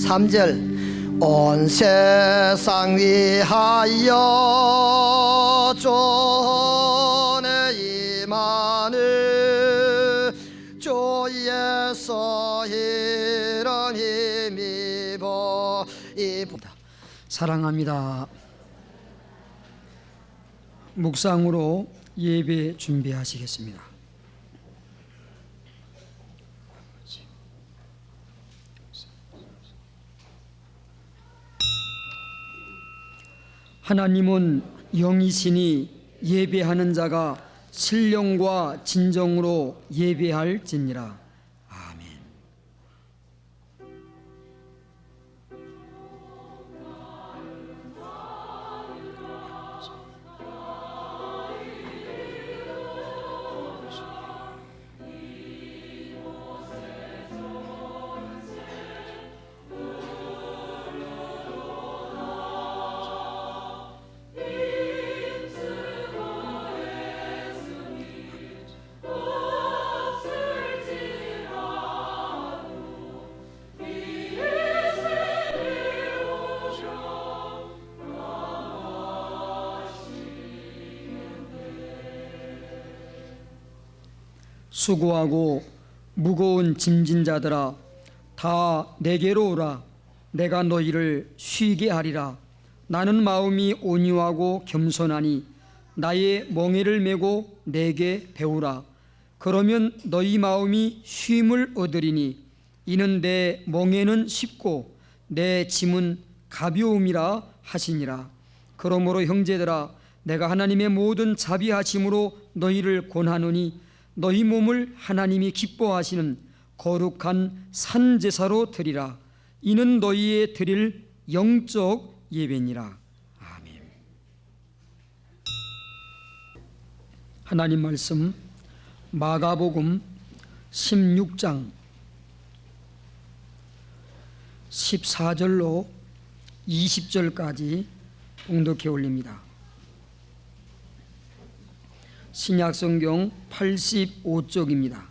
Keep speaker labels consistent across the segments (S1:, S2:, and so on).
S1: 3절 온 세상 위하여 전에 임하는 주 예수 이름 힘입어 이쁘다. 사랑합니다. 묵상으로 예배 준비하시겠습니다. 하나님은 영이시니 예배하는 자가 신령과 진정으로 예배할지니라. 아멘. 수고하고 무거운 짐진 자들아 다 내게로 오라. 내가 너희를 쉬게 하리라. 나는 마음이 온유하고 겸손하니 나의 멍에를 메고 내게 배우라. 그러면 너희 마음이 쉼을 얻으리니 이는 내 멍에는 쉽고 내 짐은 가벼움이라 하시니라. 그러므로 형제들아 내가 하나님의 모든 자비하심으로 너희를 권하노니 너희 몸을 하나님이 기뻐하시는 거룩한 산제사로 드리라. 이는 너희의 드릴 영적 예배니라. 아멘. 하나님 말씀 마가복음 16장 14절로 20절까지 봉독해 올립니다. 신약성경 85쪽입니다.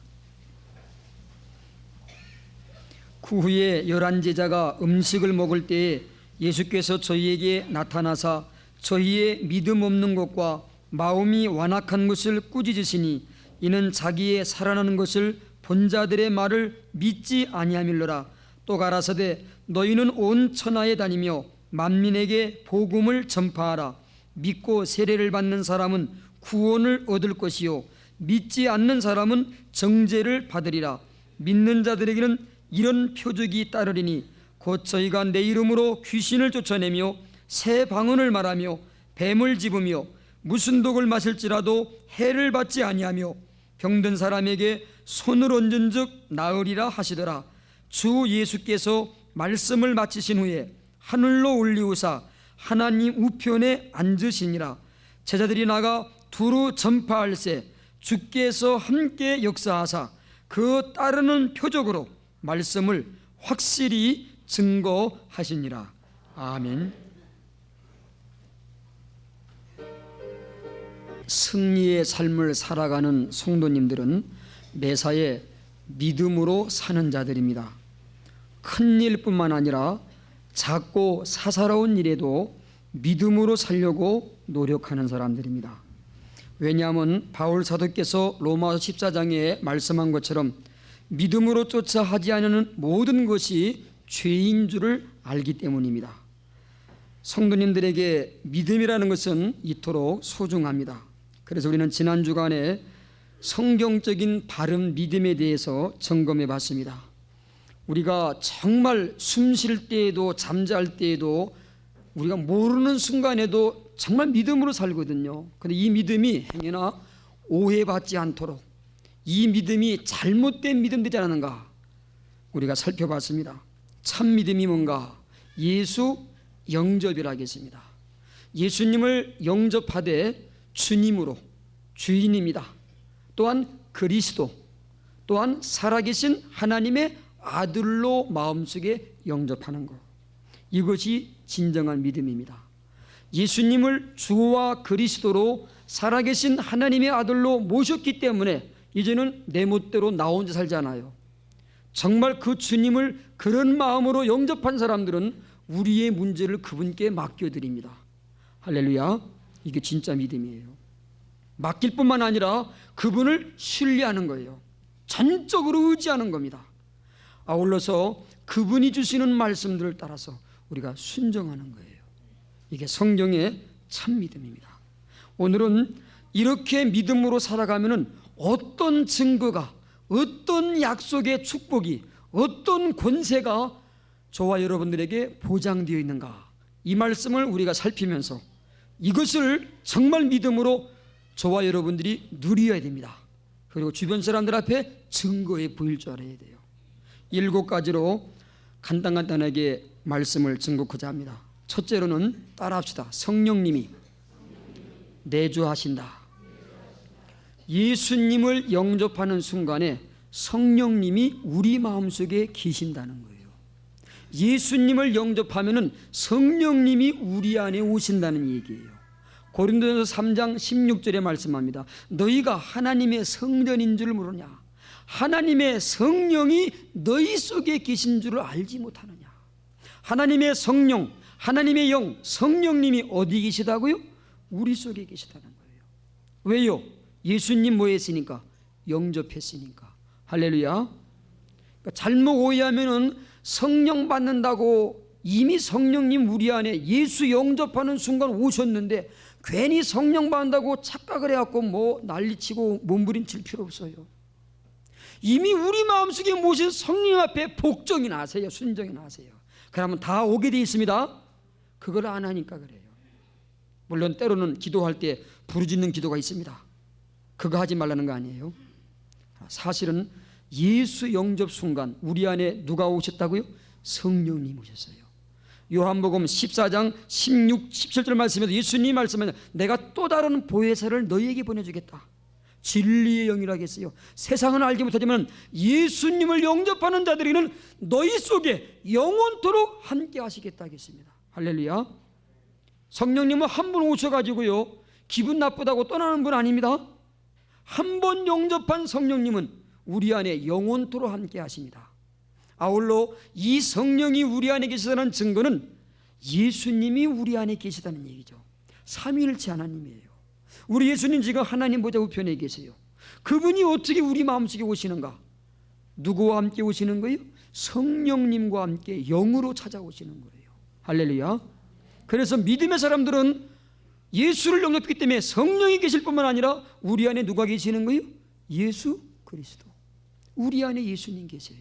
S1: 그 후에 11제자가 음식을 먹을 때에 예수께서 저희에게 나타나사 저희의 믿음 없는 것과 마음이 완악한 것을 꾸짖으시니 이는 자기의 살아나는 것을 본 자들의 말을 믿지 아니함일러라. 또 가라사대 너희는 온 천하에 다니며 만민에게 복음을 전파하라. 믿고 세례를 받는 사람은 구원을 얻을 것이요 믿지 않는 사람은 정죄를 받으리라. 믿는 자들에게는 이런 표적이 따르리니 곧 저희가 내 이름으로 귀신을 쫓아내며 새 방언을 말하며 뱀을 집으며 무슨 독을 마실지라도 해를 받지 아니하며 병든 사람에게 손을 얹은 즉 나으리라 하시더라. 주 예수께서 말씀을 마치신 후에 하늘로 올리우사 하나님 우편에 앉으시니라. 제자들이 나가 두루 전파할세 주께서 함께 역사하사 그 따르는 표적으로 말씀을 확실히 증거하시니라. 아멘. 승리의 삶을 살아가는 성도님들은 매사에 믿음으로 사는 자들입니다. 큰 일뿐만 아니라 작고 사사로운 일에도 믿음으로 살려고 노력하는 사람들입니다. 왜냐하면 바울 사도께서 로마서 14장에 말씀한 것처럼 믿음으로 쫓아 하지 않는 모든 것이 죄인 줄을 알기 때문입니다. 성도님들에게 믿음이라는 것은 이토록 소중합니다. 그래서 우리는 지난 주간에 성경적인 바른 믿음에 대해서 점검해 봤습니다. 우리가 정말 숨 쉴 때에도 잠잘 때에도 우리가 모르는 순간에도 정말 믿음으로 살거든요. 그런데 이 믿음이 행여나 오해받지 않도록 이 믿음이 잘못된 믿음 되지 않는가 우리가 살펴봤습니다. 참 믿음이 뭔가? 예수 영접이라겠습니다. 예수님을 영접하되 주님으로 주인입니다. 또한 그리스도 또한 살아계신 하나님의 아들로 마음속에 영접하는 것, 이것이 진정한 믿음입니다. 예수님을 주와 그리스도로 살아계신 하나님의 아들로 모셨기 때문에 이제는 내 멋대로 나 혼자 살지 않아요. 정말 그 주님을 그런 마음으로 영접한 사람들은 우리의 문제를 그분께 맡겨드립니다. 할렐루야. 이게 진짜 믿음이에요. 맡길 뿐만 아니라 그분을 신뢰하는 거예요. 전적으로 의지하는 겁니다. 아울러서 그분이 주시는 말씀들을 따라서 우리가 순종하는 거예요. 이게 성경의 참 믿음입니다. 오늘은 이렇게 믿음으로 살아가면은 어떤 증거가, 어떤 약속의 축복이, 어떤 권세가 저와 여러분들에게 보장되어 있는가, 이 말씀을 우리가 살피면서 이것을 정말 믿음으로 저와 여러분들이 누려야 됩니다. 그리고 주변 사람들 앞에 증거해 보일 줄 알아야 돼요. 7가지로 간단하게 말씀을 증거하고자 합니다. 첫째로는 따라합시다. 성령님이 내주하신다. 예수님을 영접하는 순간에 성령님이 우리 마음속에 계신다는 거예요. 예수님을 영접하면은 성령님이 우리 안에 오신다는 얘기예요. 고린도전서 3장 16절에 말씀합니다. 너희가 하나님의 성전인 줄 모르냐? 하나님의 성령이 너희 속에 계신 줄을 알지 못하느냐? 하나님의 성령, 하나님의 영, 성령님이 어디 계시다고요? 우리 속에 계시다는 거예요. 왜요? 예수님 뭐 했으니까? 영접했으니까. 할렐루야. 그러니까 잘못 오해하면은 성령 받는다고 이미 성령님 우리 안에 예수 영접하는 순간 오셨는데 괜히 성령 받는다고 착각을 해갖고 뭐 난리치고 몸부림칠 필요 없어요. 이미 우리 마음속에 모신 성령 앞에 복종이나 하세요. 순종이나 하세요. 그러면 다 오게 돼 있습니다. 그걸 안 하니까 그래요. 물론 때로는 기도할 때 부르짖는 기도가 있습니다. 그거 하지 말라는 거 아니에요. 사실은 예수 영접 순간 우리 안에 누가 오셨다고요? 성령님 오셨어요. 요한복음 14장 16, 17절 말씀에서 예수님이 말씀하셨는데 내가 또 다른 보혜사를 너희에게 보내주겠다. 진리의 영이라고 했어요. 세상은 알지 못하지만 예수님을 영접하는 자들에게는 너희 속에 영원토록 함께 하시겠다 하겠습니다. 할렐루야. 성령님은 한 분 오셔가지고요 기분 나쁘다고 떠나는 분 아닙니다. 한 번 영접한 성령님은 우리 안에 영원토록 함께 하십니다. 아울러 이 성령이 우리 안에 계시다는 증거는 예수님이 우리 안에 계시다는 얘기죠. 삼위일체 하나님이에요. 우리 예수님 지금 하나님 보좌 우편에 계세요. 그분이 어떻게 우리 마음속에 오시는가? 누구와 함께 오시는 거예요? 성령님과 함께 영으로 찾아오시는 거예요. 할렐루야. 그래서 믿음의 사람들은 예수를 영접했기 때문에 성령이 계실 뿐만 아니라 우리 안에 누가 계시는 거예요? 예수 그리스도. 우리 안에 예수님 계세요.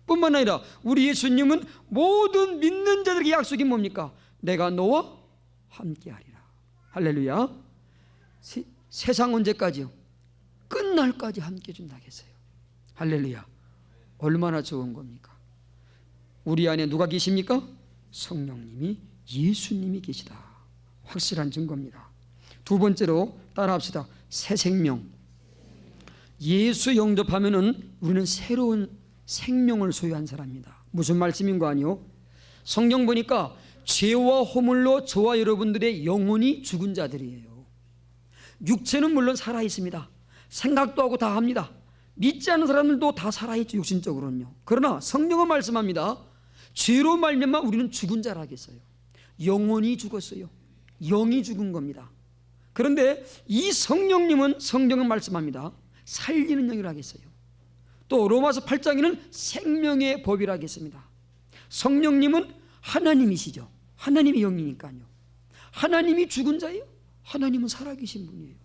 S1: 뿐만 아니라 우리 예수님은 모든 믿는 자들에게 약속이 뭡니까? 내가 너와 함께하리라. 할렐루야. 세상 언제까지요? 끝날까지 함께 준다 했어요. 할렐루야. 얼마나 좋은 겁니까? 우리 안에 누가 계십니까? 성령님이, 예수님이 계시다. 확실한 증거입니다. 두 번째로 따라합시다. 새 생명. 예수 영접하면은 우리는 새로운 생명을 소유한 사람입니다. 무슨 말씀인 거 아니요? 성경 보니까 죄와 허물로 저와 여러분들의 영혼이 죽은 자들이에요. 육체는 물론 살아 있습니다. 생각도 하고 다 합니다. 믿지 않는 사람들도 다 살아있죠, 육신적으로는요. 그러나 성경은 말씀합니다. 죄로 말미암아 우리는 죽은 자라겠어요. 영혼이 죽었어요. 영이 죽은 겁니다. 그런데 이 성령님은 성경은 말씀합니다. 살리는 영이라 하겠어요. 또 로마서 8장에는 생명의 법이라 하겠습니다. 성령님은 하나님이시죠. 하나님의 영이니까요. 하나님이 죽은 자예요? 하나님은 살아계신 분이에요.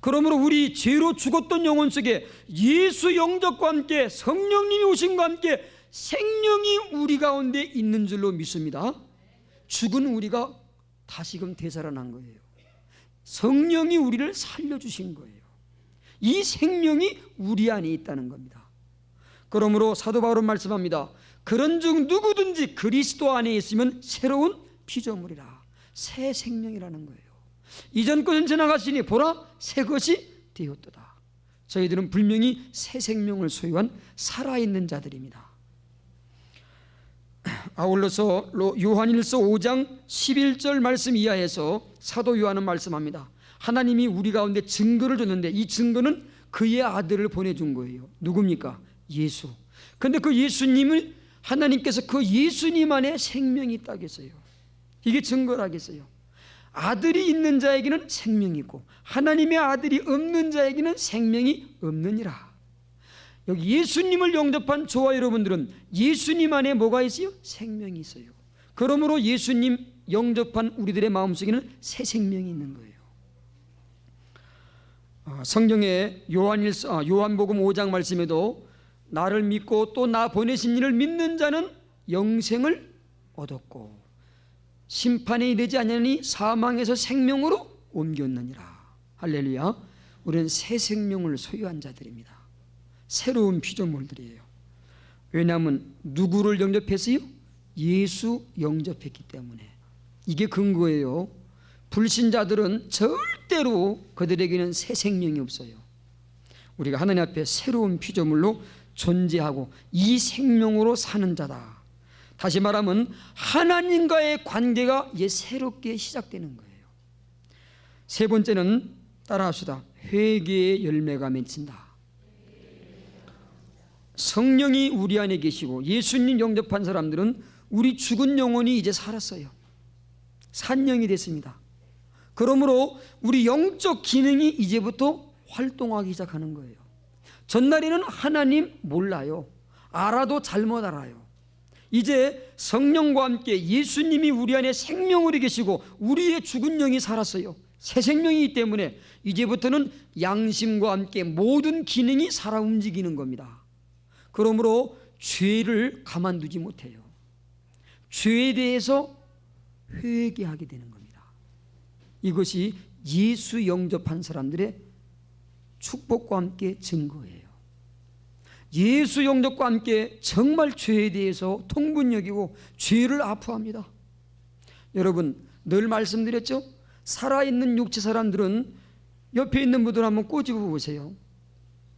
S1: 그러므로 우리 죄로 죽었던 영혼 속에 예수 영접과 함께 성령님이 오심과 함께 생명이 우리 가운데 있는 줄로 믿습니다. 죽은 우리가 다시금 되살아난 거예요. 성령이 우리를 살려주신 거예요. 이 생명이 우리 안에 있다는 겁니다. 그러므로 사도 바울은 말씀합니다. 그런즉 누구든지 그리스도 안에 있으면 새로운 피조물이라. 새 생명이라는 거예요. 이전 것은 지나갔으니 보라 새 것이 되었도다. 저희들은 분명히 새 생명을 소유한 살아있는 자들입니다. 아울러서 요한일서 5장 11절 말씀 이하에서 사도 요한은 말씀합니다. 하나님이 우리 가운데 증거를 줬는데 이 증거는 그의 아들을 보내준 거예요. 누굽니까? 예수. 그런데 그 예수님을 하나님께서 그 예수님 안에 생명이 있다겠어요. 이게 증거라겠어요. 아들이 있는 자에게는 생명이 있고 하나님의 아들이 없는 자에게는 생명이 없느니라. 여기 예수님을 영접한 저와 여러분들은 예수님 안에 뭐가 있어요? 생명이 있어요. 그러므로 예수님 영접한 우리들의 마음속에는 새 생명이 있는 거예요. 성경의 요한복음 5장 말씀에도 나를 믿고 또 나 보내신 이를 믿는 자는 영생을 얻었고 심판에 이르지 아니하니 사망에서 생명으로 옮겼느니라. 할렐루야. 우리는 새 생명을 소유한 자들입니다. 새로운 피조물들이에요. 왜냐하면 누구를 영접했어요? 예수 영접했기 때문에. 이게 근거예요. 불신자들은 절대로 그들에게는 새 생명이 없어요. 우리가 하나님 앞에 새로운 피조물로 존재하고 이 생명으로 사는 자다. 다시 말하면 하나님과의 관계가 이제 새롭게 시작되는 거예요. 세 번째는 따라합시다. 회개의 열매가 맺힌다. 성령이 우리 안에 계시고 예수님 영접한 사람들은 우리 죽은 영혼이 이제 살았어요. 산 영이 됐습니다. 그러므로 우리 영적 기능이 이제부터 활동하기 시작하는 거예요. 전날에는 하나님 몰라요. 알아도 잘못 알아요. 이제 성령과 함께 예수님이 우리 안에 생명으로 계시고 우리의 죽은 영이 살았어요. 새 생명이기 때문에 이제부터는 양심과 함께 모든 기능이 살아 움직이는 겁니다. 그러므로 죄를 가만두지 못해요. 죄에 대해서 회개하게 되는 겁니다. 이것이 예수 영접한 사람들의 축복과 함께 증거예요. 예수 영접과 함께 정말 죄에 대해서 통분 여기고 죄를 아파합니다. 여러분 늘 말씀드렸죠? 살아있는 육체 사람들은 옆에 있는 분들 한번 꼬집어 보세요.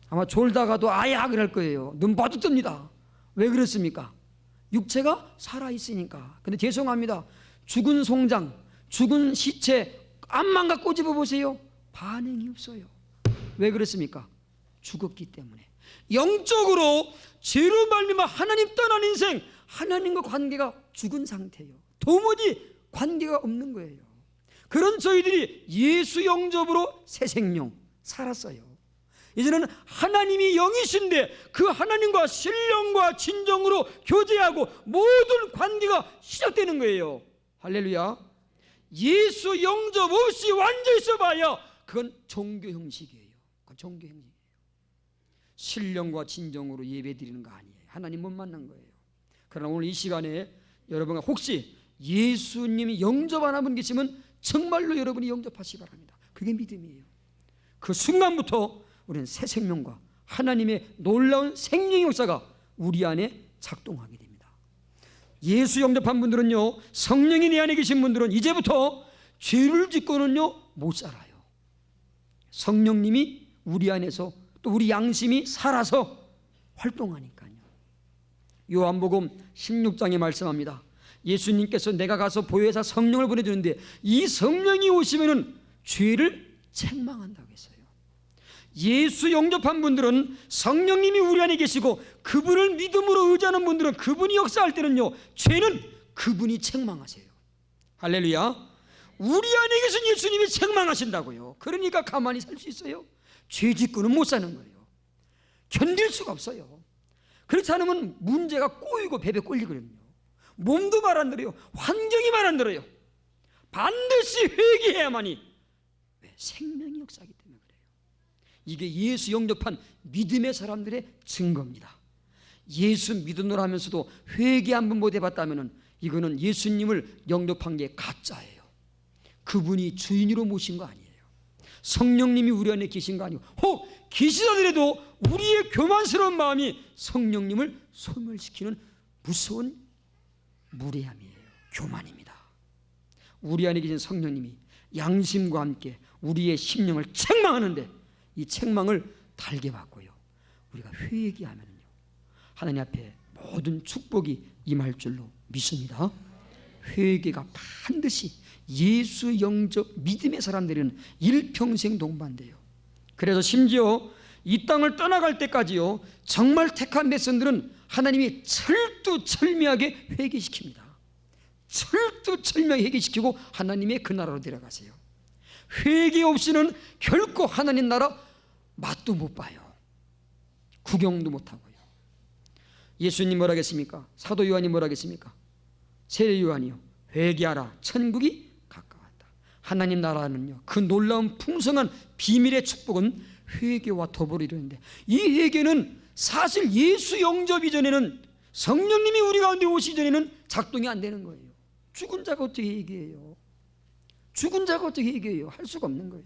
S1: 아마 졸다가도 아야 그럴 거예요. 눈 바둑 뜹니다. 왜 그렇습니까? 육체가 살아있으니까. 근데 죄송합니다. 죽은 송장, 죽은 시체 앞만 갖고 꼬집어 보세요. 반응이 없어요. 왜 그렇습니까? 죽었기 때문에. 영적으로 죄로 말미암아 하나님 떠난 인생, 하나님과 관계가 죽은 상태예요. 도무지 관계가 없는 거예요. 그런 저희들이 예수 영접으로 새 생명 살았어요. 이제는 하나님이 영이신데 그 하나님과 신령과 진정으로 교제하고 모든 관계가 시작되는 거예요. 할렐루야. 예수 영접 없이 완전히 써봐야 그건 종교 형식이에요. 그건 종교 형식이에요. 신령과 진정으로 예배 드리는 거 아니에요. 하나님 못 만난 거예요. 그러나 오늘 이 시간에 여러분가 혹시 예수님이 영접 안 하는 분 계시면 정말로 여러분이 영접하시기 바랍니다. 그게 믿음이에요. 그 순간부터 우리는 새 생명과 하나님의 놀라운 생명의 역사가 우리 안에 작동하게 됩니다. 예수 영접한 분들은요, 성령이 내 안에 계신 분들은 이제부터 죄를 짓고는요 못 살아요. 성령님이 우리 안에서 또 우리 양심이 살아서 활동하니까요. 요한복음 16장에 말씀합니다. 예수님께서 내가 가서 보혜사 성령을 보내주는데 이 성령이 오시면은 죄를 책망한다고 했어요. 예수 영접한 분들은 성령님이 우리 안에 계시고 그분을 믿음으로 의지하는 분들은 그분이 역사할 때는요 죄는 그분이 책망하세요. 할렐루야. 우리 안에 계신 예수님이 책망하신다고요. 그러니까 가만히 살 수 있어요. 죄 짓고는 못 사는 거예요. 견딜 수가 없어요. 그렇지 않으면 문제가 꼬이고 배배 꼴리거든요. 몸도 말 안 들어요. 환경이 말 안 들어요. 반드시 회개해야만이 생명이 역사하기 때문에 그래요. 이게 예수 영접한 믿음의 사람들의 증거입니다. 예수 믿음으로 하면서도 회개 한번 못 해봤다면 이거는 예수님을 영접한 게 가짜예요. 그분이 주인으로 모신 거 아니에요. 성령님이 우리 안에 계신 거 아니고 혹 계시더라도 우리의 교만스러운 마음이 성령님을 소멸시키는 무서운 무례함이에요. 교만입니다. 우리 안에 계신 성령님이 양심과 함께 우리의 심령을 책망하는데 이 책망을 달게 받고요 우리가 회개하면요 하나님 앞에 모든 축복이 임할 줄로 믿습니다. 회개가 반드시 예수 영접 믿음의 사람들은 일평생 동반돼요. 그래서 심지어 이 땅을 떠나갈 때까지요, 정말 택한 백성들은 하나님이 철두철미하게 회개시킵니다. 철두철미하게 회개시키고 하나님의 그 나라로 데려가세요. 회개 없이는 결코 하나님 나라 맛도 못 봐요. 구경도 못 하고요. 예수님 뭐라 하겠습니까? 사도 요한이 뭐라 하겠습니까? 세례 요한이요, 회개하라, 천국이 가까웠다. 하나님 나라는요, 그 놀라운 풍성한 비밀의 축복은 회개와 더불어 이루는데, 이 회개는 사실 예수 영접 이전에는, 성령님이 우리 가운데 오시기 전에는 작동이 안 되는 거예요. 죽은 자가 어떻게 회개해요? 죽은 자가 어떻게 회개해요? 할 수가 없는 거예요.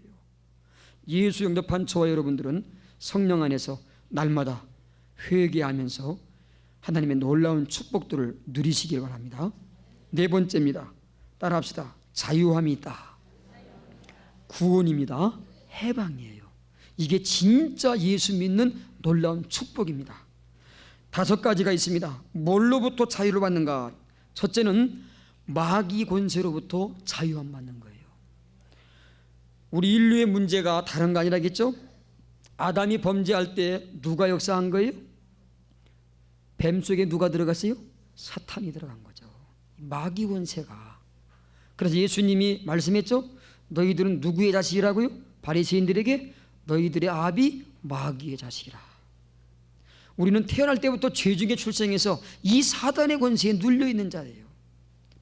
S1: 예수 영접한 저와 여러분들은 성령 안에서 날마다 회개하면서 하나님의 놀라운 축복들을 누리시길 바랍니다. 네 번째입니다. 따라합시다. 자유함이 있다. 구원입니다. 해방이에요. 이게 진짜 예수 믿는 놀라운 축복입니다. 5가지가 있습니다. 뭘로부터 자유를 받는가? 첫째는 마귀 권세로부터 자유함 받는 거예요. 우리 인류의 문제가 다른 거 아니라겠죠? 아담이 범죄할 때 누가 역사한 거예요? 뱀 속에 누가 들어갔어요? 사탄이 들어간 거죠. 마귀 권세가. 그래서 예수님이 말씀했죠? 너희들은 누구의 자식이라고요? 바리새인들에게 너희들의 아비 마귀의 자식이라. 우리는 태어날 때부터 죄 중에 출생해서 이 사단의 권세에 눌려있는 자예요.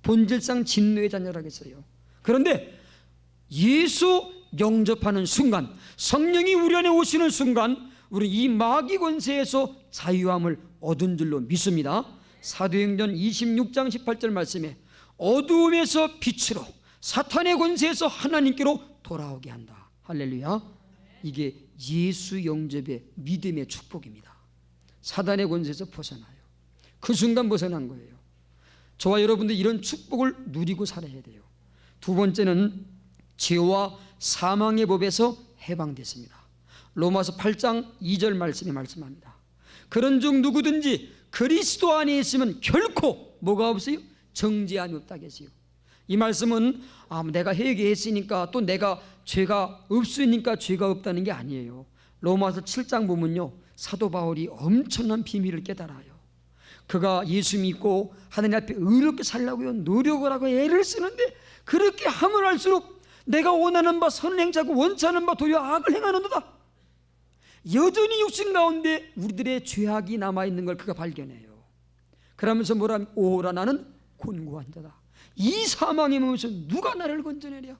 S1: 본질상 진노의 자녀라겠어요. 그런데 예수 영접하는 순간, 성령이 우리 안에 오시는 순간, 우리 이 마귀 권세에서 자유함을 얻은 줄로 믿습니다. 사도행전 26장 18절 말씀에 어두움에서 빛으로, 사탄의 권세에서 하나님께로 돌아오게 한다. 할렐루야. 이게 예수 영접의 믿음의 축복입니다. 사단의 권세에서 벗어나요. 그 순간 벗어난 거예요. 저와 여러분들 이런 축복을 누리고 살아야 돼요. 두 번째는 죄와 사망의 법에서 해방됐습니다. 로마서 8장 2절 말씀에 말씀합니다. 그런즉 누구든지 그리스도 안에 있으면 결코 뭐가 없어요? 정죄함이 없다 계세요. 이 말씀은 내가 회개했으니까 또 내가 죄가 없으니까 죄가 없다는 게 아니에요. 로마서 7장 보면요, 사도 바울이 엄청난 비밀을 깨달아요. 그가 예수 믿고 하나님 앞에 의롭게 살려고요 노력을 하고 애를 쓰는데, 그렇게 함을 할수록 내가 원하는 바 선을 행하고 원치 않은 바 도리어 악을 행하는도다. 여전히 육신 가운데 우리들의 죄악이 남아있는 걸 그가 발견해요. 그러면서 뭐라 하면, 오라 나는 곤고한 자다. 이 사망의 몸에서 누가 나를 건져내랴.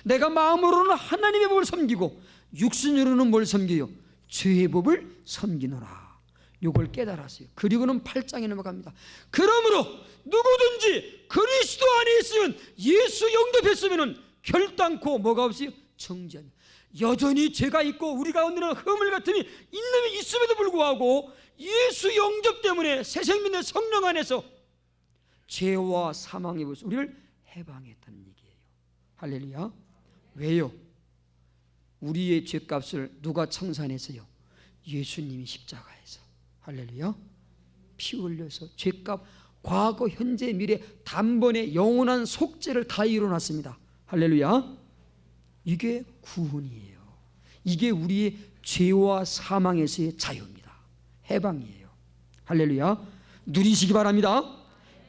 S1: 내가 마음으로는 하나님의 법을 섬기고 육신으로는 뭘 섬겨요? 죄의 법을 섬기노라. 이걸 깨달았어요. 그리고는 8장에 넘어갑니다. 그러므로 누구든지 그리스도 안에 있으면, 예수 영접했으면 결단코 뭐가 없어요? 정죄함. 여전히 죄가 있고 우리 가운데는 허물 같음이 있음에도 불구하고 예수 영접 때문에 새 생명의 성령 안에서 죄와 사망의 법에서 우리를 해방했다는 얘기예요. 할렐루야. 왜요? 우리의 죄값을 누가 청산했어요? 예수님이 십자가에서. 할렐루야. 피 흘려서 죄값, 과거, 현재, 미래 단번에 영원한 속죄를 다 이뤄놨습니다. 할렐루야. 이게 구원이에요. 이게 우리의 죄와 사망에서의 자유입니다. 해방이에요. 할렐루야. 누리시기 바랍니다.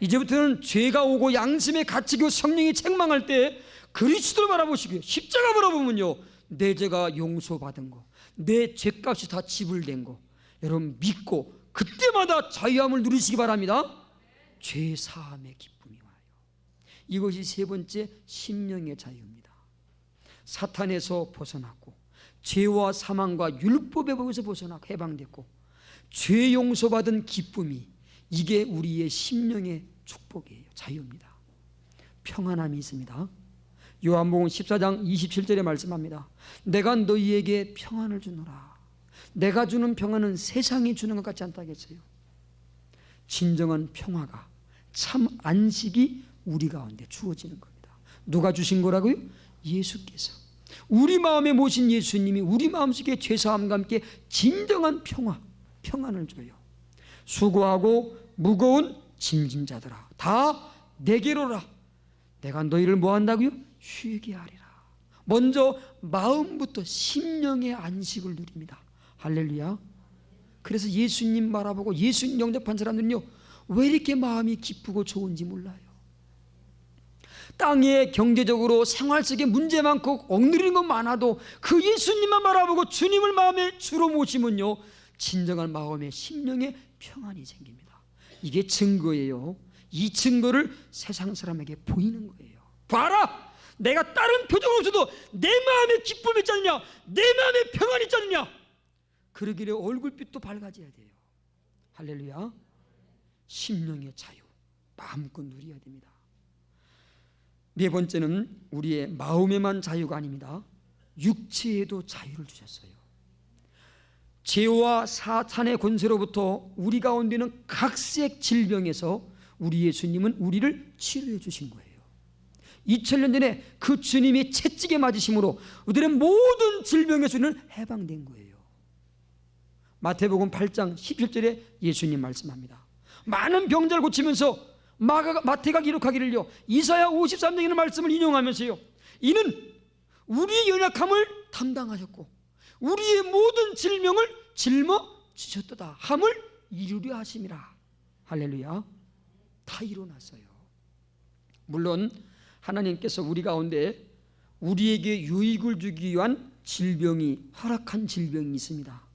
S1: 이제부터는 죄가 오고 양심의 갇히고 성령이 책망할 때 그리스도를 바라보시고요, 십자가 바라보면요, 내 죄가 용서받은 거, 내 죄값이 다 지불된 거 여러분 믿고 그때마다 자유함을 누리시기 바랍니다. 죄 사함의 기쁨이 와요. 이것이 세 번째 심령의 자유입니다. 사탄에서 벗어났고 죄와 사망과 율법의 법에서 벗어나고 해방됐고 죄 용서받은 기쁨이, 이게 우리의 심령의 축복이에요. 자유입니다. 평안함이 있습니다. 요한복음 14장 27절에 말씀합니다. 내가 너희에게 평안을 주노라. 내가 주는 평안은 세상이 주는 것 같지 않다겠어요. 진정한 평화가, 참 안식이 우리 가운데 주어지는 겁니다. 누가 주신 거라고요? 예수께서. 우리 마음에 모신 예수님이 우리 마음속에 죄사함과 함께 진정한 평안을 줘요. 수고하고 무거운 짐진 자들아 다 내게로라. 내가 너희를 뭐 한다고요? 쉬게 하리라. 먼저 마음부터 심령의 안식을 누립니다. 할렐루야. 그래서 예수님 바라보고 예수님 영접한 사람들은요, 왜 이렇게 마음이 기쁘고 좋은지 몰라요. 땅에 경제적으로 생활 속에 문제 많고 억누리는 것 많아도 그 예수님만 바라보고 주님을 마음에 주로 모시면요, 진정한 마음의 심령의 평안이 생깁니다. 이게 증거예요. 이 증거를 세상 사람에게 보이는 거예요. 봐라, 내가 다른 표정은 없어도 내 마음에 기쁨이 있지 않느냐, 내 마음에 평안이 있지 않느냐. 그러기를 얼굴빛도 밝아져야 돼요. 할렐루야. 심령의 자유 마음껏 누려야 됩니다. 네 번째는 우리의 마음에만 자유가 아닙니다. 육체에도 자유를 주셨어요. 죄와 사탄의 권세로부터 우리 가운데는 각색 질병에서 우리 예수님은 우리를 치료해 주신 거예요. 2000년 전에 그 주님이 채찍에 맞으심으로 우리들의 모든 질병에서 우리는 해방된 거예요. 마태복음 8장 17절에 예수님 말씀합니다. 많은 병자를 고치면서 마태가 기록하기를요, 이사야 53장이라는 말씀을 인용하면서요, 이는 우리의 연약함을 담당하셨고 우리의 모든 질병을 짊어지셨도다 함을 이루려 하심이라. 할렐루야. 다 이루어놨어요. 물론 하나님께서 우리 가운데 우리에게 유익을 주기 위한 질병이, 허락한 질병이 있습니다.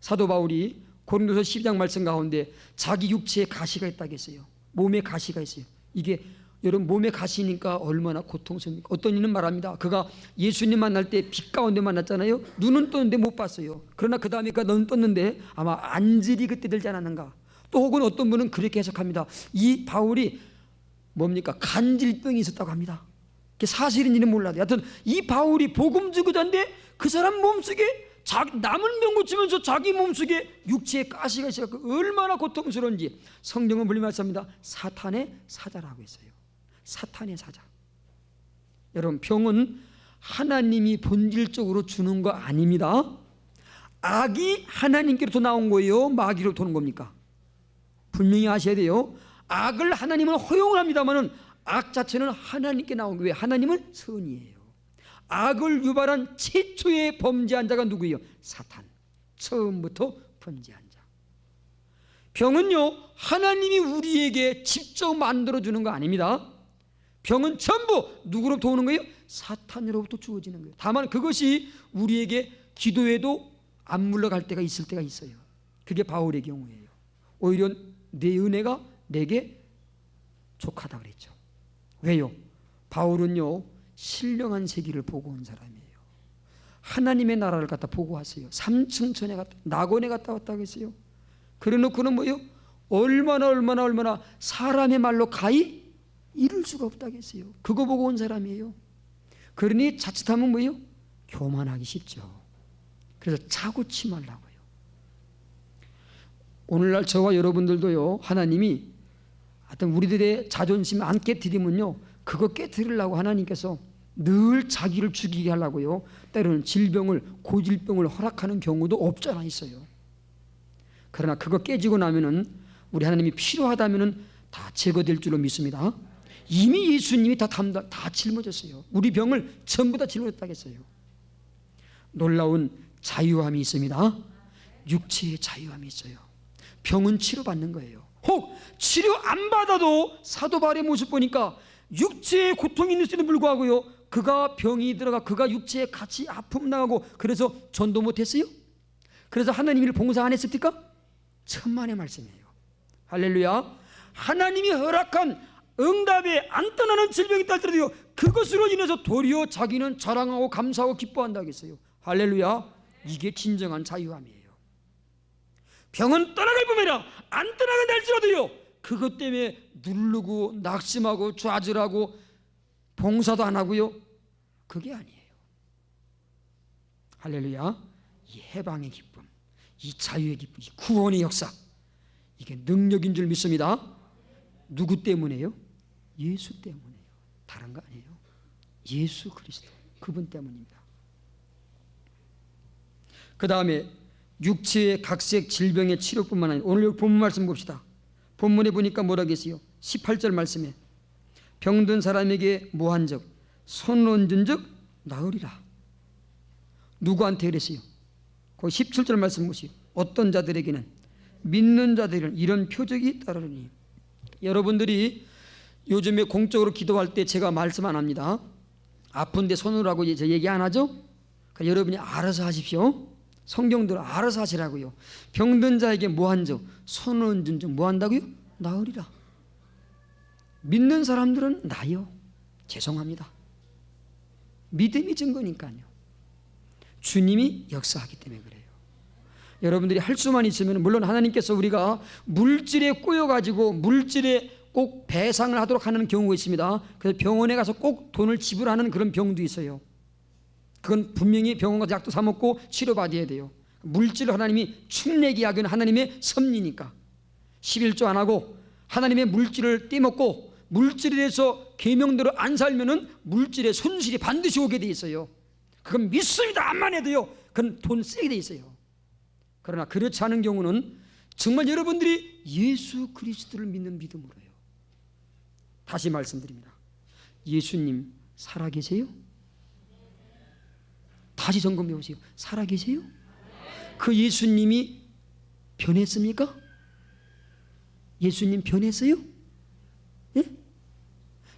S1: 사도 바울이 고린도서 12장 말씀 가운데 자기 육체에 가시가 있다고 했어요. 몸에 가시가 있어요. 이게 여러분, 몸에 가시니까 얼마나 고통스럽습니까? 어떤 이는 말합니다. 그가 예수님 만날 때 빛 가운데 만났잖아요. 눈은 떴는데 못 봤어요. 그러나 그 다음에 눈은 떴는데 아마 안질이 그때 들지 않았는가. 또 혹은 어떤 분은 그렇게 해석합니다. 이 바울이 뭡니까? 간질병이 있었다고 합니다. 그게 사실인지는 몰라도 여하튼 이 바울이 복음 주고자인데 그 사람 몸속에 남을 병 고치면서 자기 몸속에 육체에 가시가 있어서 얼마나 고통스러운지 성경은 분명히 말씀합니다. 사탄의 사자라고 했어요. 사탄의 사자. 여러분, 병은 하나님이 본질적으로 주는 거 아닙니다. 악이 하나님께로부터 나온 거예요, 마귀로부터 오는 겁니까? 분명히 아셔야 돼요. 악을 하나님은 허용을 합니다만은 악 자체는 하나님께 나온 거예요. 하나님은 선이에요. 악을 유발한 최초의 범죄한 자가 누구예요? 사탄. 처음부터 범죄한 자. 병은요, 하나님이 우리에게 직접 만들어주는 거 아닙니다. 병은 전부 누구로부터 오는 거예요? 사탄으로부터 주어지는 거예요. 다만 그것이 우리에게 기도해도 안 물러갈 때가 있을 때가 있어요. 그게 바울의 경우예요. 오히려 내 은혜가 내게 족하다 그랬죠. 왜요? 바울은요, 신령한 세계를 보고 온 사람이에요. 하나님의 나라를 갖다 보고 왔어요. 삼층천에 갔다, 낙원에 갔다 왔다고 했어요. 그래 놓고는 뭐예요? 얼마나 사람의 말로 가히 이룰 수가 없다고 했어요. 그거 보고 온 사람이에요. 그러니 자칫하면 뭐예요? 교만하기 쉽죠. 그래서 차고치 말라고요. 오늘날 저와 여러분들도요, 하나님이 하여튼 우리들의 자존심 안 깨뜨리면요, 그거 깨뜨리려고 하나님께서 늘 자기를 죽이게 하려고요, 때로는 질병을, 고질병을 허락하는 경우도 없지 않아 있어요. 그러나 그거 깨지고 나면은 우리 하나님이 필요하다면은 다 제거될 줄로 믿습니다. 이미 예수님이 다 짊어졌어요. 우리 병을 전부 다 짊어졌다겠어요. 놀라운 자유함이 있습니다. 육체의 자유함이 있어요. 병은 치료받는 거예요. 혹 치료 안 받아도 사도 바울의 모습 보니까 육체에 고통이 있는데도 불구하고요, 그가 병이 들어가 그가 육체에 같이 아픔 나가고 그래서 전도 못했어요? 그래서 하나님이 봉사 안 했습니까? 천만의 말씀이에요. 할렐루야. 하나님이 허락한 응답에 안 떠나는 질병이 있다 할지라도 그것으로 인해서 도리어 자기는 자랑하고 감사하고 기뻐한다고 했어요. 할렐루야. 이게 진정한 자유함이에요. 병은 떠나갈 뿐만 아니라 안 떠나간다 할지라도요, 그것 때문에 누르고 낙심하고 좌절하고 봉사도 안 하고요, 그게 아니에요. 할렐루야. 이 해방의 기쁨, 이 자유의 기쁨, 이 구원의 역사, 이게 능력인 줄 믿습니다. 누구 때문에요? 예수 때문에요. 다른 거 아니에요. 예수 그리스도, 그분 때문입니다. 그 다음에 육체의 각색 질병의 치료뿐만 아니라 오늘 여기 본문 말씀 봅시다. 본문에 보니까 뭐라 계세요? 18절 말씀에 병든 사람에게 뭐한 적 손을 얹은 적 나으리라. 누구한테 그랬어요? 그 17절 말씀 보시오. 어떤 자들에게는, 믿는 자들은 이런 표적이 따르니. 여러분들이 요즘에 공적으로 기도할 때 제가 말씀 안 합니다. 아픈데 손을 하고 이제 얘기 안 하죠? 그러니까 여러분이 알아서 하십시오. 성경대로 알아서 하시라고요. 병든 자에게 뭐한저 손을 얹은 즉 뭐한다고요? 나으리라. 믿는 사람들은 나요. 죄송합니다. 믿음이 증거니까요. 주님이 역사하기 때문에 그래요. 여러분들이 할 수만 있으면, 물론 하나님께서 우리가 물질에 꼬여가지고 물질에 꼭 배상을 하도록 하는 경우가 있습니다. 그래서 병원에 가서 꼭 돈을 지불하는 그런 병도 있어요. 그건 분명히 병원 가서 약도 사 먹고 치료받아야 돼요. 물질을 하나님이 축내게 하기는 하나님의 섭리니까. 11조 안 하고 하나님의 물질을 떼먹고 물질에 대해서 계명대로 안 살면은 물질의 손실이 반드시 오게 돼 있어요. 그건 믿습니다. 안만 해도요. 그건 돈 쓰게 돼 있어요. 그러나 그렇지 않은 경우는 정말 여러분들이 예수 그리스도를 믿는 믿음으로요. 다시 말씀드립니다. 예수님 살아계세요? 다시 점검해 보세요. 살아계세요? 그 예수님이 변했습니까? 예수님 변했어요? 예?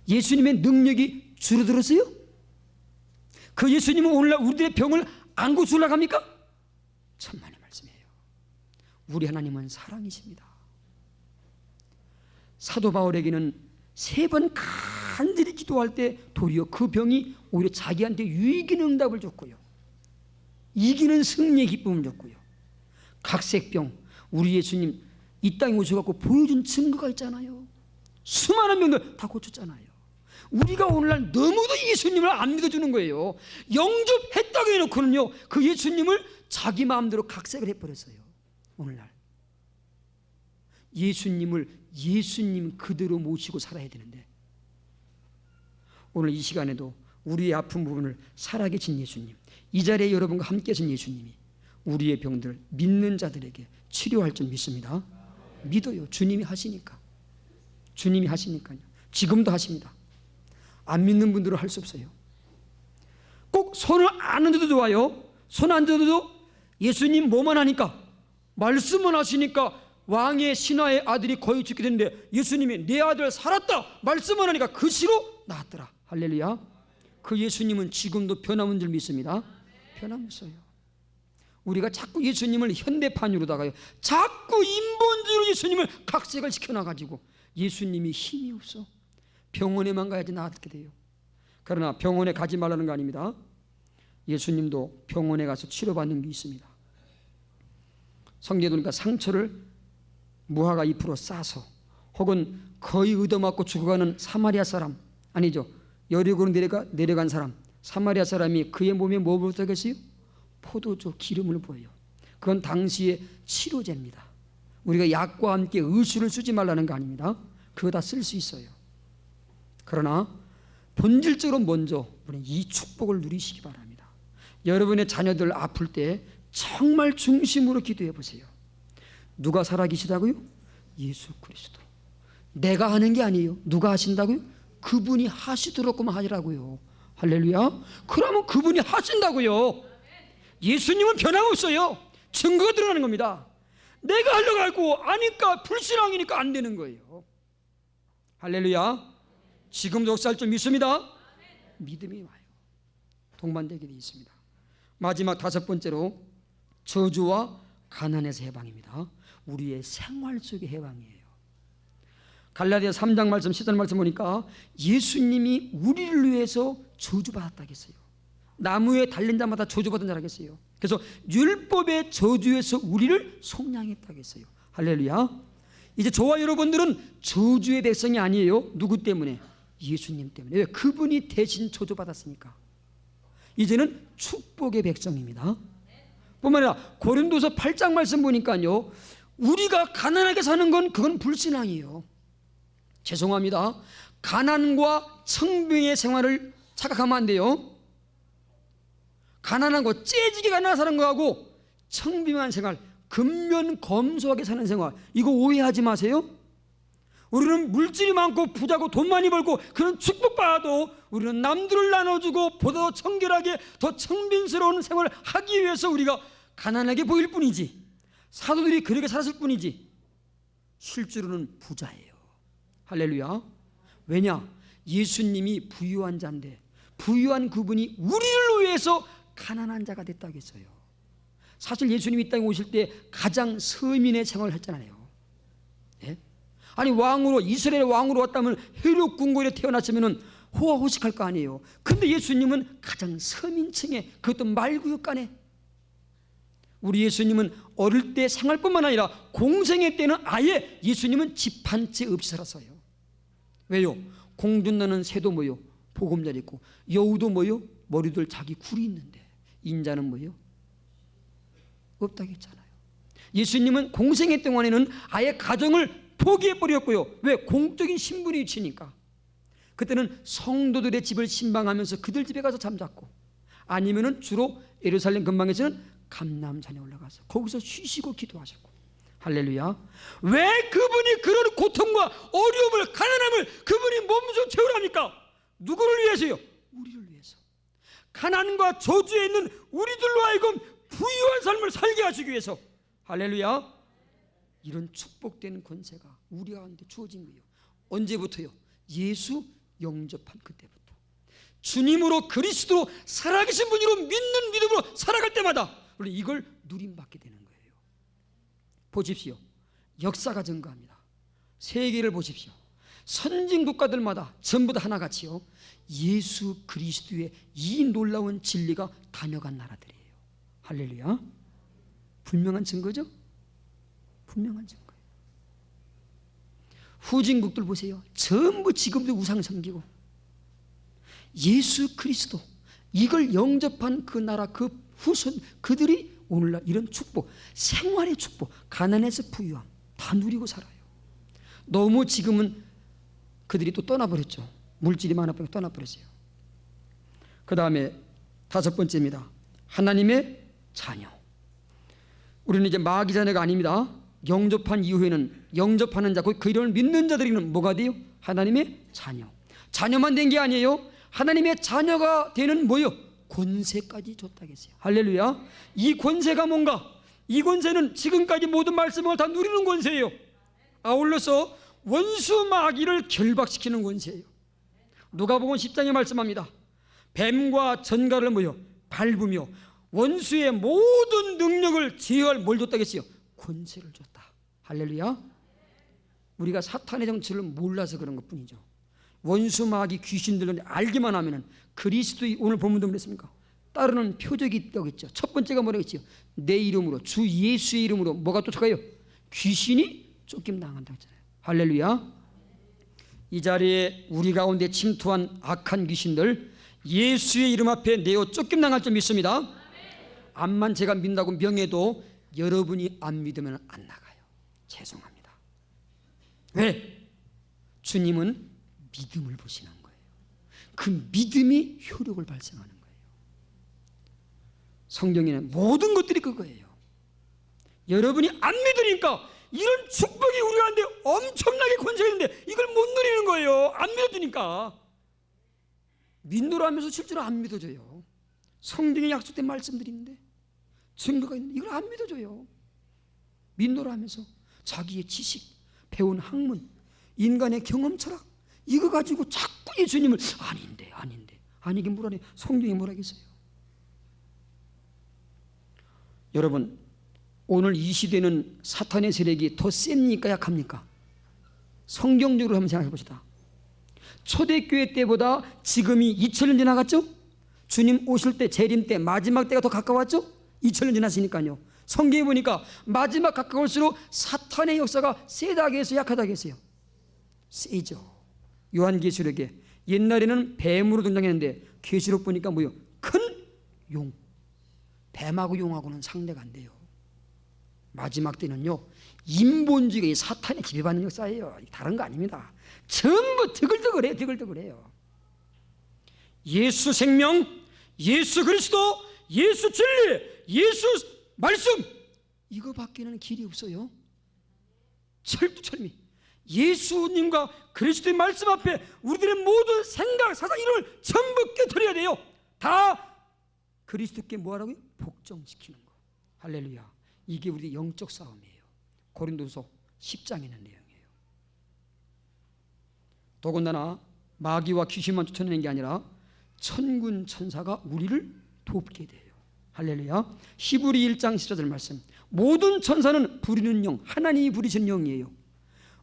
S1: 예수님의 능력이 줄어들었어요? 그 예수님은 오늘날 우리들의 병을 안 고치려고 합니까? 천만의 말씀이에요. 우리 하나님은 사랑이십니다. 사도 바울에게는 3번 간절히 기도할 때 도리어 그 병이 오히려 자기한테 유익인 응답을 줬고요, 이기는 승리의 기쁨을 줬고요. 각색병, 우리 예수님 이 땅에 오셔갖고 보여준 증거가 있잖아요. 수많은 병들 다 고쳤잖아요. 우리가 오늘날 너무도 예수님을 안 믿어주는 거예요. 영접했다고 해놓고는요, 그 예수님을 자기 마음대로 각색을 해버렸어요. 오늘날 예수님을 예수님 그대로 모시고 살아야 되는데, 오늘 이 시간에도 우리의 아픈 부분을 살아계신 예수님, 이 자리에 여러분과 함께 계신 예수님이 우리의 병들, 믿는 자들에게 치료할 줄 믿습니다. 믿어요. 주님이 하시니까. 주님이 하시니까요. 지금도 하십니다. 안 믿는 분들은 할 수 없어요. 꼭 손을 안 얹어도 좋아요. 손 안 얹어도 예수님 뭐만 하니까, 말씀만 하시니까 왕의 신하의 아들이 거의 죽게 됐는데 예수님이 내 아들 살았다 말씀만 하니까 그 시로 나았더라. 할렐루야. 그 예수님은 지금도 변함없는 줄 믿습니다. 변함없어요. 우리가 자꾸 예수님을 현대판으로다가요, 자꾸 인본주의로 예수님을 각색을 시켜놔가지고 예수님이 힘이 없어. 병원에만 가야지 나았게 돼요. 그러나 병원에 가지 말라는 거 아닙니다. 예수님도 병원에 가서 치료받는 게 있습니다. 성경에 보니까 상처를 무화과 잎으로 싸서, 혹은 거의 얻어맞고 죽어가는 사마리아 사람, 아니죠, 여리고로 내려간 사람, 사마리아 사람이 그의 몸에 뭐 부었겠어요? 포도주 기름을 부어요. 그건 당시의 치료제입니다. 우리가 약과 함께 의술을 쓰지 말라는 거 아닙니다. 그거 다 쓸 수 있어요. 그러나 본질적으로 먼저 이 축복을 누리시기 바랍니다. 여러분의 자녀들 아플 때 정말 중심으로 기도해 보세요. 누가 살아계시다고요? 예수 그리스도. 내가 하는 게 아니에요. 누가 하신다고요? 그분이 하시도록만 하시라고요. 할렐루야. 그러면 그분이 하신다고요. 예수님은 변함없어요. 증거가 드러나는 겁니다. 내가 하려고 하고 아니까 불신앙이니까 안 되는 거예요. 할렐루야. 지금도 역사할 줄 믿습니다. 믿음이 와요. 동반되게 되어 있습니다. 마지막 5번째로 저주와 가난에서 해방입니다. 우리의 생활 속의 해방이에요. 갈라디아 3장 말씀 10절 말씀 보니까 예수님이 우리를 위해서 저주받았다겠어요. 나무에 달린 자마다 저주받은 자라겠어요. 그래서 율법의 저주에서 우리를 속량했다겠어요. 할렐루야. 이제 저와 여러분들은 저주의 백성이 아니에요. 누구 때문에? 예수님 때문에. 왜? 그분이 대신 저주받았으니까. 이제는 축복의 백성입니다. 뿐만 아니라 고린도서 8장 말씀 보니까요, 우리가 가난하게 사는 건 그건 불신앙이에요. 죄송합니다. 가난과 청병의 생활을 착각하면 안 돼요. 가난하고 째지게 가난하게 사는 거하고 청빙한 생활, 근면검소하게 사는 생활, 이거 오해하지 마세요. 우리는 물질이 많고 부자고 돈 많이 벌고 그런 축복받아도 우리는 남들을 나눠주고 보다 더 청결하게 더 청빈스러운 생활을 하기 위해서 우리가 가난하게 보일 뿐이지, 사도들이 그렇게 살았을 뿐이지 실제로는 부자예요. 할렐루야. 왜냐? 예수님이 부유한 자인데 부유한 그분이 우리를 위해서 가난한 자가 됐다고 했어요. 사실 예수님이 이 땅에 오실 때 가장 서민의 생활을 했잖아요. 예? 아니 왕으로, 이스라엘 왕으로 왔다면 헤롯 궁궐에 태어났으면 호화호식할 거 아니에요. 근데 예수님은 가장 서민층에, 그것도 말구역간에. 우리 예수님은 어릴 때 생활뿐만 아니라 공생애 때는 아예 예수님은 집 한 채 없이 살았어요. 왜요? 공둔나는 새도 뭐요? 보금자리 있고, 여우도 뭐요? 머리들 자기 굴이 있는데 인자는 뭐요? 없다고 했잖아요. 예수님은 공생애 동안에는 아예 가정을 포기해버렸고요. 왜? 공적인 신분이 위치니까. 그때는 성도들의 집을 신방하면서 그들 집에 가서 잠잤고, 아니면은 주로 예루살렘 근방에서는 감람산에 올라가서 거기서 쉬시고 기도하셨고. 할렐루야. 왜 그분이 그런 고통과 어려움을, 가난함을 그분이 몸소 채우랍니까? 누구를 위해서요? 우리를 위해서. 가난과 저주에 있는 우리들로 하여금 부유한 삶을 살게 하시기 위해서. 할렐루야. 이런 축복된 권세가 우리 가운데 주어진 거예요. 언제부터요? 예수 영접한 그때부터. 주님으로, 그리스도로, 살아계신 분으로 믿는 믿음으로 살아갈 때마다 우리 이걸 누림받게 되는 거예요. 보십시오. 역사가 증거합니다. 세계를 보십시오. 선진 국가들마다 전부 다 하나같이요, 예수 그리스도의 이 놀라운 진리가 다녀간 나라들이에요. 할렐루야. 분명한 증거죠? 분명한 증거예요. 후진국들 보세요. 전부 지금도 우상 섬기고, 예수 그리스도 이걸 영접한 그 나라, 그 후손, 그들이 오늘날 이런 축복, 생활의 축복, 가난에서 부유함 다 누리고 살아요. 너무 지금은 그들이 또 떠나버렸죠. 물질이 많아버리고 떠나버렸어요. 그 다음에 다섯 번째입니다. 하나님의 자녀. 우리는 이제 마귀 자녀가 아닙니다. 영접한 이후에는, 영접하는 자, 그 이름을 믿는 자들에게는 뭐가 돼요? 하나님의 자녀. 자녀만 된 게 아니에요. 하나님의 자녀가 되는 뭐요? 권세까지 줬다겠어요. 할렐루야. 이 권세가 뭔가? 이 권세는 지금까지 모든 말씀을 다 누리는 권세예요. 아울러서 원수 마귀를 결박시키는 권세예요. 누가복음 10장에 말씀합니다. 뱀과 전갈을 뭐요? 밟으며 원수의 모든 능력을 제어할 뭘 줬다겠어요? 권세를 줬다. 할렐루야. 우리가 사탄의 정치를 몰라서 그런 것 뿐이죠. 원수 마귀 귀신들을 알기만 하면은, 그리스도의 오늘 본문도 그랬습니까? 따르는 표적이 있다고 했죠. 첫 번째가 뭐라고 했죠? 내 이름으로, 주 예수의 이름으로 뭐가 쫓아가요? 귀신이 쫓김 당한다고 했잖아요. 할렐루야. 이 자리에 우리 가운데 침투한 악한 귀신들 예수의 이름 앞에 내어 쫓김 당할 줄 믿습니다. 암만 제가 믿는다고 명해도 여러분이 안 믿으면 안 나가요. 죄송합니다. 왜? 주님은 믿음을 보시는 거예요. 그 믿음이 효력을 발생하는 거예요. 성경에는 모든 것들이 그거예요. 여러분이 안 믿으니까 이런 축복이 우리 가운데 엄청나게 권세가 있는데 이걸 못 누리는 거예요. 안 믿어주니까. 믿노라 하면서 실제로 안 믿어져요. 성경에 약속된 말씀들이 있는데, 증거가 있는데 이걸 안 믿어줘요. 믿노라 하면서 자기의 지식, 배운 학문, 인간의 경험 철학, 이거 가지고 자꾸 예수님을 아닌데 아니긴 뭐라네. 성경이 뭐라겠어요. 여러분, 오늘 이 시대는 사탄의 세력이 더 셉니까 약합니까? 성경적으로 한번 생각해 봅시다. 초대교회 때보다 지금이 2000년 지나갔죠? 주님 오실 때, 재림 때, 마지막 때가 더 가까웠죠? 2000년 지났으니까요. 성경에 보니까 마지막 가까울수록 사탄의 역사가 세다고 해서 약하다고 했어요. 세죠. 요한계시록에 옛날에는 뱀으로 등장했는데 계시록 보니까 뭐요? 큰 용. 뱀하고 용하고는 상대가 안 돼요. 마지막 때는요, 인본주의가 사탄에 지배받는 역사예요. 다른 거 아닙니다. 전부 드글드글해요. 예수 생명, 예수 그리스도, 예수 진리, 예수 말씀, 이거밖에는 길이 없어요. 철두철미. 예수님과 그리스도의 말씀 앞에 우리들의 모든 생각, 사상, 이론을 전부 깨트려야 돼요. 다 그리스도께 뭐하라고요? 복종시키는 거. 할렐루야. 이게 우리 영적 싸움이에요. 고린도서 10장에 있는 내용이에요. 더군다나 마귀와 귀신만 쫓아내는 게 아니라 천군 천사가 우리를 돕게 돼요. 할렐루야. 히브리 1장 14절 말씀. 모든 천사는 부리는 영, 하나님이 부리시는 영이에요.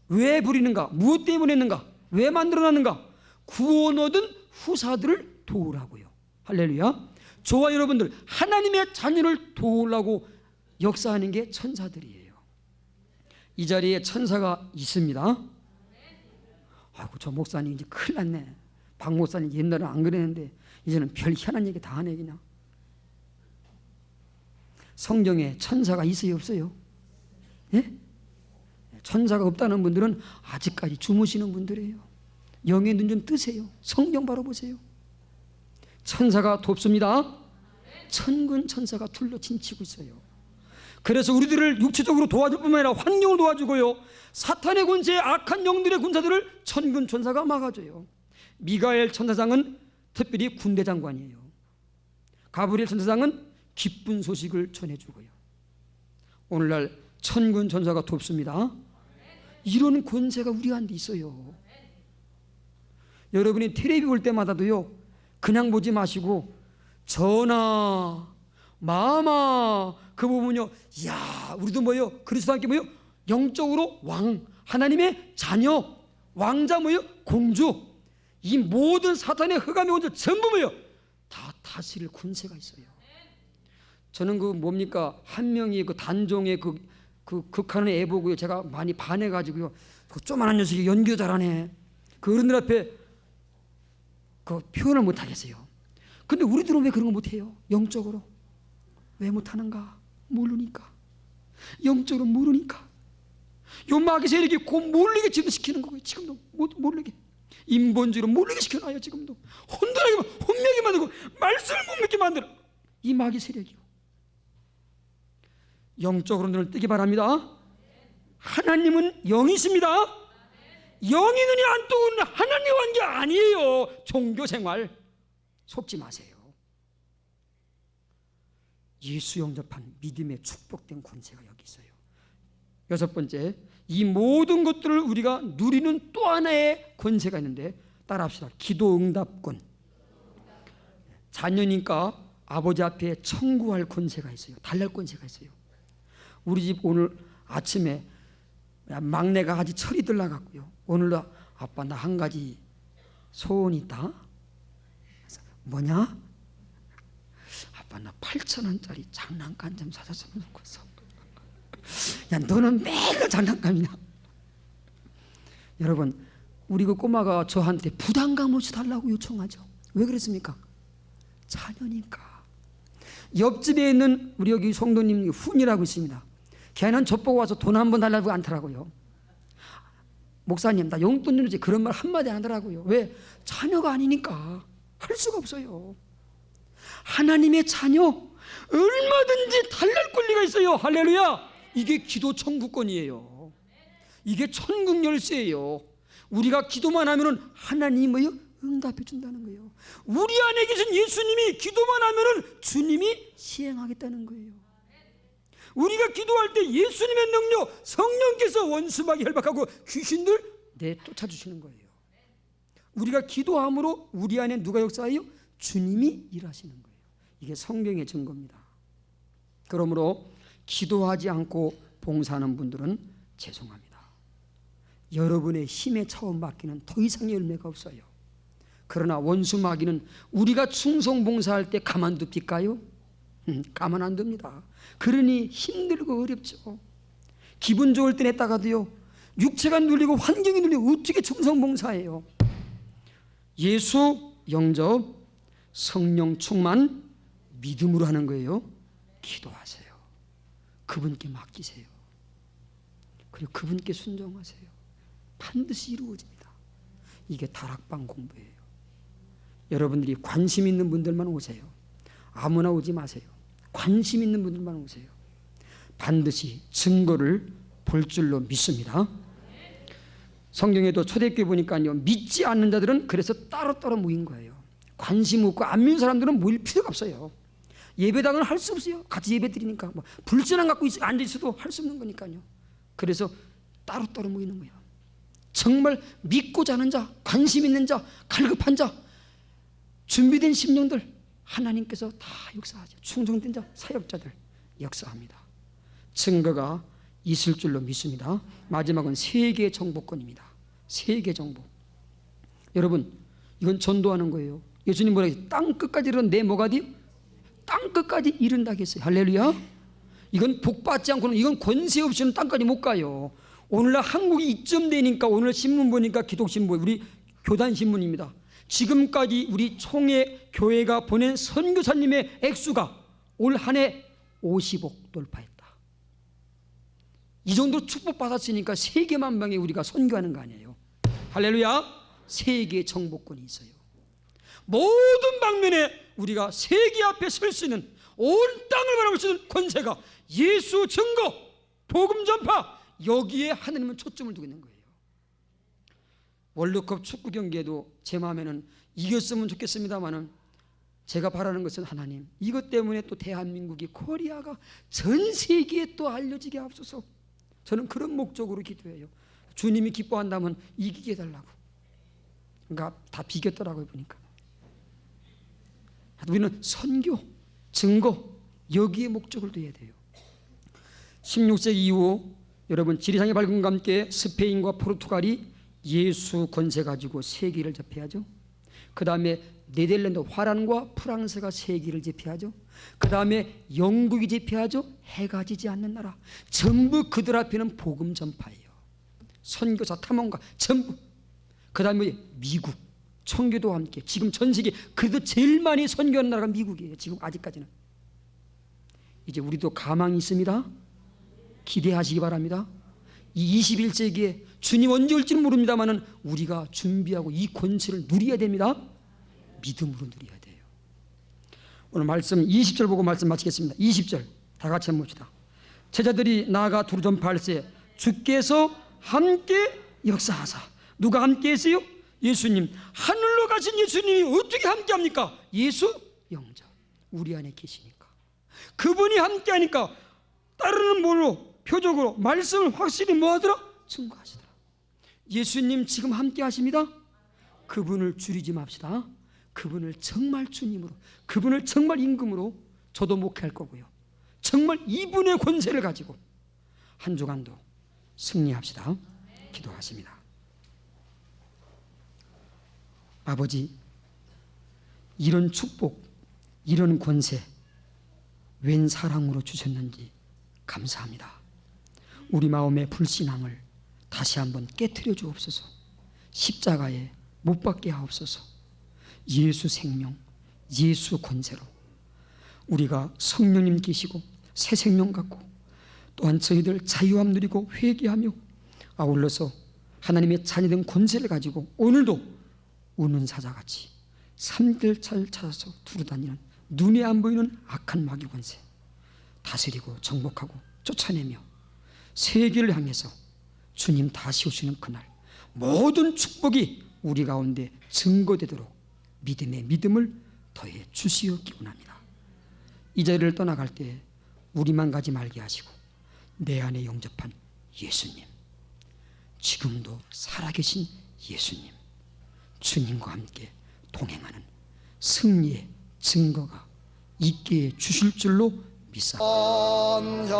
S1: 왜 부리는가? 무엇 때문에 했는가? 왜 만들어놨는가? 구원 얻은 후사들을 도우라고요. 할렐루야. 저와 여러분들 하나님의 자녀를 도우려고 역사하는 게 천사들이에요. 이 자리에 천사가 있습니다. 아이고, 저 목사님 이제 큰일 났네. 박 목사님 옛날에 안 그랬는데 이제는 별 희한한 얘기 다 하네 그냥. 성경에 천사가 있어요 없어요? 예? 천사가 없다는 분들은 아직까지 주무시는 분들이에요. 영의 눈 좀 뜨세요. 성경 바로 보세요. 천사가 돕습니다. 천군 천사가 둘러 진치고 있어요. 그래서 우리들을 육체적으로 도와줄 뿐만 아니라 환경을 도와주고요, 사탄의 군세, 악한 영들의 군사들을 천군 천사가 막아줘요. 미가엘 천사장은 특별히 군대 장관이에요. 가브리엘 천사장은 기쁜 소식을 전해주고요. 오늘날 천군 천사가 돕습니다. 이런 권세가 우리한테 있어요. 여러분이 텔레비 볼 때마다도요, 그냥 보지 마시고 전하, 마마 그 부분요, 이야, 우리도 뭐요, 그리스도 함께 뭐요, 영적으로 왕, 하나님의 자녀, 왕자 뭐요, 공주, 이 모든 사탄의 흑암의 원죄 전부 뭐요, 다 다스릴 권세가 있어요. 저는 그 뭡니까, 한 명이 그 단종의 그 극하는 애 보고요, 제가 많이 반해가지고요, 그 조만한 녀석이 연기도 잘하네, 그 어른들 앞에 그 표현을 못 하겠어요. 근데 우리들은 왜 그런 거 못해요? 영적으로 왜 못하는가? 모르니까. 영적으로 모르니까. 요 마귀 세력이 곧 몰리게 지금 시키는 거고요. 지금도 몰리게 인본주의로 몰리게 시켜놔요. 지금도 혼돈하게, 혼미하게 만들고 말씀을 못 믿게 만들어, 이 마귀 세력이요. 영적으로 눈을 뜨기 바랍니다. 하나님은 영이십니다. 영이 눈이 안 뜨고 하나님 관계 아니에요. 종교생활 속지 마세요. 예수 영접한 믿음의 축복된 권세가 여기 있어요. 여섯 번째, 이 모든 것들을 우리가 누리는 또 하나의 권세가 있는데, 따라합시다. 기도 응답권. 자녀니까 아버지 앞에 청구할 권세가 있어요. 달랄 권세가 있어요. 우리 집 오늘 아침에 막내가 아직 철이 들나갔고요, 오늘도 아빠 나 한 가지 소원이 있다. 뭐냐? 아빠 나 8,000원짜리 장난감 좀 사줬으면 좋겠어. 야, 너는 매일 장난감이냐? 여러분, 우리 그 꼬마가 저한테 부담감 없이 달라고 요청하죠. 왜 그랬습니까? 자녀니까. 옆집에 있는 우리 여기 성도님 훈이라고 있습니다. 걔는 저 보고 와서 돈 한 번 달라고 않더라고요. 목사님 나 용돈 내놓지, 그런 말 한마디 안 하더라고요. 왜? 자녀가 아니니까 할 수가 없어요. 하나님의 자녀 얼마든지 달랄 권리가 있어요. 할렐루야. 이게 기도 청구권이에요. 이게 천국 열쇠예요. 우리가 기도만 하면은 하나님이 뭐요? 응답해 준다는 거예요. 우리 안에 계신 예수님이 기도만 하면은 주님이 시행하겠다는 거예요. 우리가 기도할 때 예수님의 능력, 성령께서 원수마귀 헬박하고 귀신들 내쫓아주시는 거예요. 우리가 기도함으로 우리 안에 누가 역사해요? 주님이 일하시는 거예요. 이게 성경의 증거입니다. 그러므로 기도하지 않고 봉사하는 분들은 죄송합니다. 여러분의 힘에 처음 맡기는 더 이상의 열매가 없어요. 그러나 원수마귀는 우리가 충성 봉사할 때 가만둡니까요? 가만 안 둡니다. 그러니 힘들고 어렵죠. 기분 좋을 땐 했다가도요, 육체가 눌리고 환경이 눌리고 어떻게 충성 봉사해요? 예수 영접, 성령 충만, 믿음으로 하는 거예요. 기도하세요. 그분께 맡기세요. 그리고 그분께 순종하세요. 반드시 이루어집니다. 이게 다락방 공부예요. 여러분들이 관심 있는 분들만 오세요. 아무나 오지 마세요. 관심 있는 분들만 오세요. 반드시 증거를 볼 줄로 믿습니다. 성경에도 초대교회 보니까요, 믿지 않는 자들은 그래서 따로따로 모인 거예요. 관심 없고 안 믿는 사람들은 모일 필요가 없어요. 예배당은 할 수 없어요. 같이 예배 드리니까 뭐 불신앙 갖고 앉아 있어도 할 수 없는 거니까요. 그래서 따로따로 모이는 거예요. 정말 믿고자 하는 자, 관심 있는 자, 갈급한 자, 준비된 심령들 하나님께서 다 역사하죠. 충성된 자, 사역자들 역사합니다. 증거가 있을 줄로 믿습니다. 마지막은 세계 정복권입니다. 세계 정복. 여러분, 이건 전도하는 거예요. 예수님 뭐라 했어요? 땅 끝까지 이르는 내 뭐가 돼요? 땅 끝까지 이른다 했어요. 할렐루야. 이건 복받지 않고는, 이건 권세 없이는 땅까지 못 가요. 오늘날 한국이 이쯤 되니까 오늘 신문 보니까 기독신문, 우리 교단 신문입니다. 지금까지 우리 총회 교회가 보낸 선교사님의 액수가 올 한 해 50억 돌파했다. 이 정도 축복받았으니까 세계만 방에 우리가 선교하는 거 아니에요. 할렐루야. 세계 정복권이 있어요. 모든 방면에 우리가 세계 앞에 설 수 있는, 온 땅을 바라볼 수 있는 권세가 예수 증거, 복음 전파, 여기에 하나님은 초점을 두고 있는 거예요. 월드컵 축구 경기에도 제 마음에는 이겼으면 좋겠습니다만은 제가 바라는 것은 하나님, 이것 때문에 또 대한민국이, 코리아가 전 세계에 또 알려지게 하옵소서. 저는 그런 목적으로 기도해요. 주님이 기뻐한다면 이기게 해달라고. 그러니까 다 비겼더라고요 보니까. 우리는 선교, 증거, 여기에 목적을 둬야 돼요. 16세기 이후 여러분, 지리산의 밝음과 함께 스페인과 포르투갈이 예수 권세 가지고 세계를 접해야죠. 그 다음에 네덜란드, 화란과 프랑스가 세계를 제패하죠. 그 다음에 영국이 제패하죠. 해가 지지 않는 나라, 전부 그들 앞에는 복음 전파예요. 선교사, 탐험가 전부. 그 다음에 미국, 청교도와 함께 지금 전 세계 그래도 제일 많이 선교하는 나라가 미국이에요. 지금 아직까지는. 이제 우리도 가망이 있습니다. 기대하시기 바랍니다. 이 21세기에 주님 언제 올지는 모릅니다만 우리가 준비하고 이 권세를 누려야 됩니다. 믿음으로 누려야 돼요. 오늘 말씀 20절 보고 말씀 마치겠습니다. 20절 다 같이 한번 봅시다. 제자들이 나아가 두루 전파할세 주께서 함께 역사하사. 누가 함께 했어요? 예수님. 하늘로 가신 예수님이 어떻게 함께 합니까? 예수 영접, 우리 안에 계시니까. 그분이 함께 하니까 따르는 뭘로? 표적으로 말씀을 확실히 뭐하더라? 증거하시더라. 예수님 지금 함께 하십니다. 그분을 줄이지 맙시다. 그분을 정말 주님으로, 그분을 정말 임금으로 저도 목회할 거고요. 정말 이분의 권세를 가지고 한 주간도 승리합시다. 기도하십니다. 아버지, 이런 축복, 이런 권세 웬 사랑으로 주셨는지 감사합니다. 우리 마음의 불신앙을 다시 한번 깨트려 주옵소서. 십자가에 못 박게 하옵소서. 예수 생명, 예수 권세로 우리가 성령님 계시고 새 생명 갖고 또한 저희들 자유함 누리고 회개하며 아울러서 하나님의 자녀된 권세를 가지고 오늘도 우는 사자같이 산들차를 찾아서 두루다니는 눈에 안 보이는 악한 마귀 권세 다스리고 정복하고 쫓아내며 세계를 향해서 주님 다시 오시는 그날 모든 축복이 우리 가운데 증거되도록 믿음의 믿음을 더해 주시옵기 원합니다. 이 자리를 떠나갈 때 우리만 가지 말게 하시고 내 안에 영접한 예수님, 지금도 살아계신 예수님, 주님과 함께 동행하는 승리의 증거가 있게 해 주실 줄로 믿사옵나다.